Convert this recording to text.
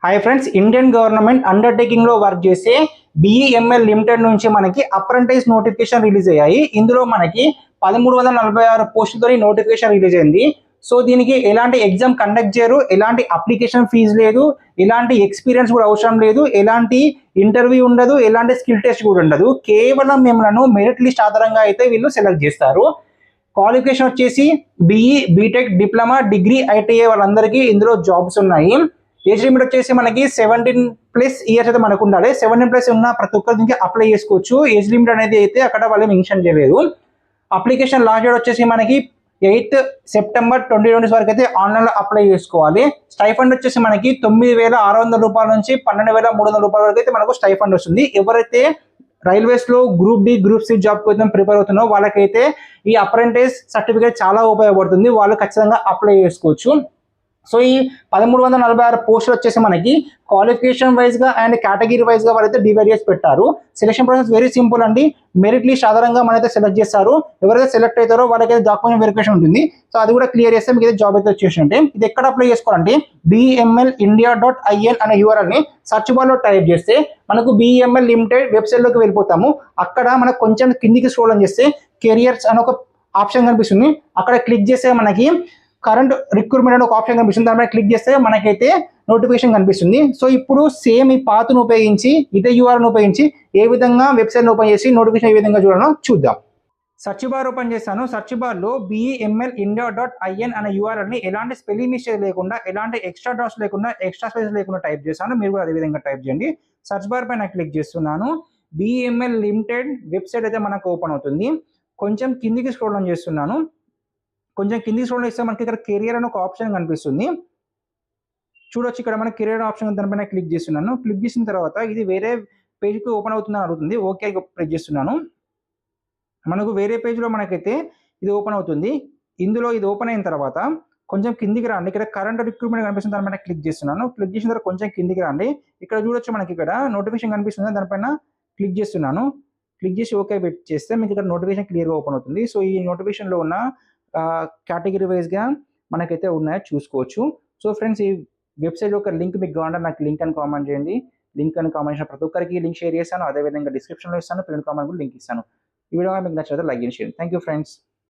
Hi friends, Indian government undertaking లో work చేసే BEML limited నుంచి మనకి అప్రెంటిస్ నోటిఫికేషన్ రిలీజ్ అయ్యాయి. ఇందులో మనకి 1346 పోస్టులతో నోటిఫికేషన్ రిలీజ్ అయింది. సో దీనికి ఎలాంటి ఎగ్జామ్ కండక్ట్ చేయరు, ఎలాంటి అప్లికేషన్ ఫీజు లేదు, ఎలాంటి ఎక్స్పీరియన్స్ కూడా అవసరం లేదు, ఎలాంటి ఇంటర్వ్యూ ఉండదు, ఎలాంటి స్కిల్ టెస్ట్ కూడా ఉండదు. కేవలం మిమ్మల్ని మెరిట్ లిస్ట్ ఆధారంగా అయితే వీళ్ళు సెలెక్ట్ చేస్తారు. క్వాలిఫికేషన్ వచ్చేసి BE, BTech, diploma, degree, ITI వాళ్ళందరికీ ఇందులో జాబ్స్ ఉన్నాయి. ఏజ్ లిమిట్ వచ్చేసి మనకి 17+ ఇయర్స్ అయితే మనకు ఉండాలి. 17+ ఉన్న ప్రతి ఒక్కరు దీనికి అప్లై చేసుకోవచ్చు. ఏజ్ లిమిట్ అనేది అయితే అక్కడ వాళ్ళు మెన్షన్ చేయలేదు. అప్లికేషన్ లాస్ట్ డేట్ వచ్చేసి మనకి 8 సెప్టెంబర్ 2020 వరకు అయితే ఆన్లైన్లో అప్లై చేసుకోవాలి. స్టైఫండ్ వచ్చేసి మనకి 9,600 రూపాయల నుంచి 12,300 రూపాయల వరకు అయితే మనకు స్టైఫండ్ వస్తుంది. ఎవరైతే రైల్వేస్ లో group D, group C job కోసం ప్రిపేర్ అవుతున్నారో వాళ్ళకైతే ఈ అప్రెంటిస్ సర్టిఫికేట్ చాలా ఉపయోగపడుతుంది. వాళ్ళు ఖచ్చితంగా అప్లై చేసుకోవచ్చు. సో ఈ 1346 పోస్టులు వచ్చేసి మనకి క్వాలిఫికేషన్ వైజ్ గా అండ్ కేటగిరీ వైజ్ గా వాళ్ళైతే డివైడ్ చేసి పెట్టారు. సెలక్షన్ ప్రాసెస్ వెరీ సింపుల్ అండి. మెరిట్ లిస్ట్ ఆధారంగా మనైతే సెలెక్ట్ చేస్తారు. ఎవరైతే సెలెక్ట్ అవుతారో వాళ్ళకైతే డాక్యుమెంట్ వెరిఫికేషన్ ఉంటుంది. సో అది కూడా క్లియర్ చేస్తే మీకు జాబ్ అయితే వచ్చేసి ఉంటే ఇది ఎక్కడ అప్లై చేసుకోవాలంటే BEMLindia.in అనే యూఆర్ఎల్ ని సర్చ్ బార్ లో టైప్ చేస్తే మనకు BEML లిమిటెడ్ వెబ్సైట్ లోకి వెళ్ళిపోతాము. అక్కడ మనకు కొంచెం కిందికి స్క్రోల్ చేస్తే కెరియర్స్ అని ఒక ఆప్షన్ కనిపిస్తుంది. అక్కడ క్లిక్ చేస్తే మనకి కరెంట్ రిక్రూట్మెంట్ అని ఒక ఆప్షన్ కనిపిస్తుంది. దానిపై క్లిక్ చేస్తే మనకైతే నోటిఫికేషన్ కనిపిస్తుంది. సో ఇప్పుడు సేమ్ ఈ పాత్ను ఉపయోగించి ఇదే యూఆర్ఎల్ ఉపయోగించి ఏ విధంగా వెబ్సైట్ ఓపెన్ చేసి నోటిఫికేషన్ ఏ విధంగా చూడాలో చూద్దాం. సర్చ్ బార్ ఓపెన్ చేస్తాను. సర్చ్ బార్ లో BEMLindia.in అనే యూఆర్ఎల్ ని ఎలాంటి స్పెల్లింగ్ మిస్టేక్ లేకుండా, ఎలాంటి ఎక్స్ట్రా డాట్స్ లేకుండా, ఎక్స్ట్రా స్పేస్ లేకుండా టైప్ చేస్తాను. మీరు కూడా అదే విధంగా టైప్ చేయండి. సర్చ్ బార్ పైన క్లిక్ చేస్తున్నాను. BEML లిమిటెడ్ వెబ్సైట్ అయితే మనకు ఓపెన్ అవుతుంది. కొంచెం కిందికి స్క్రోల్ ఆన్ చేస్తున్నాను. కొంచెం కిందికి స్క్రోల్ చేస్తే మనకి ఇక్కడ కెరియర్ అని ఒక ఆప్షన్ కనిపిస్తుంది. చూడొచ్చు, ఇక్కడ మనకి కెరియర్ ఆప్షన్ దానిపైన క్లిక్ చేస్తున్నాను. క్లిక్ చేసిన తర్వాత ఇది వేరే పేజ్కి ఓపెన్ అవుతుందని అడుగుతుంది. ఓకే ప్రెస్ చేస్తున్నాను. మనకు వేరే పేజ్లో మనకైతే ఇది ఓపెన్ అవుతుంది. ఇందులో ఇది ఓపెన్ అయిన తర్వాత కొంచెం కిందికి రండి. ఇక్కడ కరెంట్ రిక్రూట్మెంట్ కనిపిస్తుంది. దానిపైన క్లిక్ చేస్తున్నాను. క్లిక్ చేసిన తర్వాత కొంచెం కిందికి రండి. ఇక్కడ చూడొచ్చు మనకి ఇక్కడ నోటిఫికేషన్ కనిపిస్తుంది. దానిపైన క్లిక్ చేస్తున్నాను. క్లిక్ చేసి ఓకే చేస్తే మీకు ఇక్కడ నోటిఫికేషన్ క్లియర్గా ఓపెన్ అవుతుంది. సో ఈ నోటిఫికేషన్లో ఉన్న కేటగిరీ వైజ్గా మనకైతే ఉన్నాయో చూసుకోవచ్చు. సో ఫ్రెండ్స్, ఈ వెబ్సైట్ యొక్క లింక్ మీకు కావాలంటే నాకు లింక్ అని కామెంట్ చేయండి. లింక్ అని కామెంట్ చేసిన ప్రతి ఒక్కరికి లింక్ షేర్ చేస్తాను. అదేవిధంగా డిస్క్రిప్షన్లో ఇస్తాను, పిన్ కామెంట్ కూడా లింక్ ఇస్తాను. ఈ వీడియో మీకు నచ్చితే లైక్ చేయండి. Thank you friends.